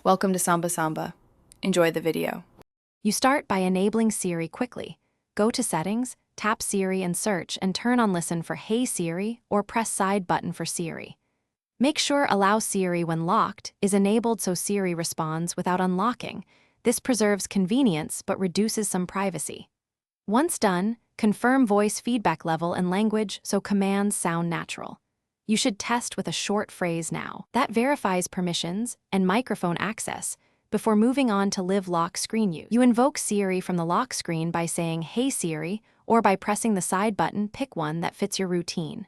Welcome to Samba Samba. Enjoy the video. You start by enabling Siri quickly. Go to Settings, tap Siri and search, and turn on Listen for Hey Siri or press Side button for Siri. Make sure Allow Siri when locked is enabled so Siri responds without unlocking. This preserves convenience but reduces some privacy. Once done, confirm voice feedback level and language so commands sound natural. You should test with a short phrase now. That verifies permissions and microphone access before moving on to Live Lock Screen use. You invoke Siri from the lock screen by saying Hey Siri or by pressing the side button. Pick one that fits your routine.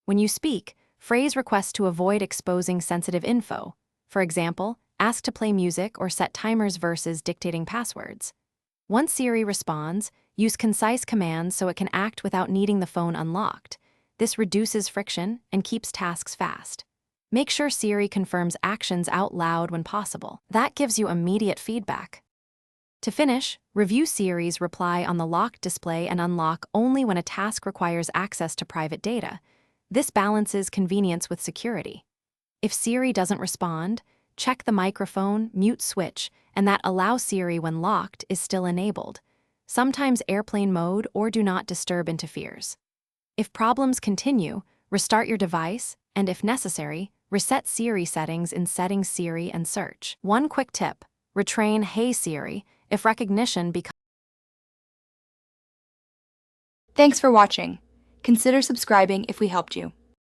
When you speak, phrase requests to avoid exposing sensitive info. For example, ask to play music or set timers versus dictating passwords. Once Siri responds, use concise commands so it can act without needing the phone unlocked. This reduces friction and keeps tasks fast. Make sure Siri confirms actions out loud when possible. That gives you immediate feedback. To finish, review Siri's reply on the locked display and unlock only when a task requires access to private data. This balances convenience with security. If Siri doesn't respond, check the microphone, mute switch, and that Allow Siri when locked is still enabled. Sometimes airplane mode or Do Not Disturb interferes. If problems continue, restart your device, and if necessary, reset Siri settings in Settings Siri and search. One quick tip: retrain Hey Siri if recognition becomes. Thanks for watching. Consider subscribing if we helped you.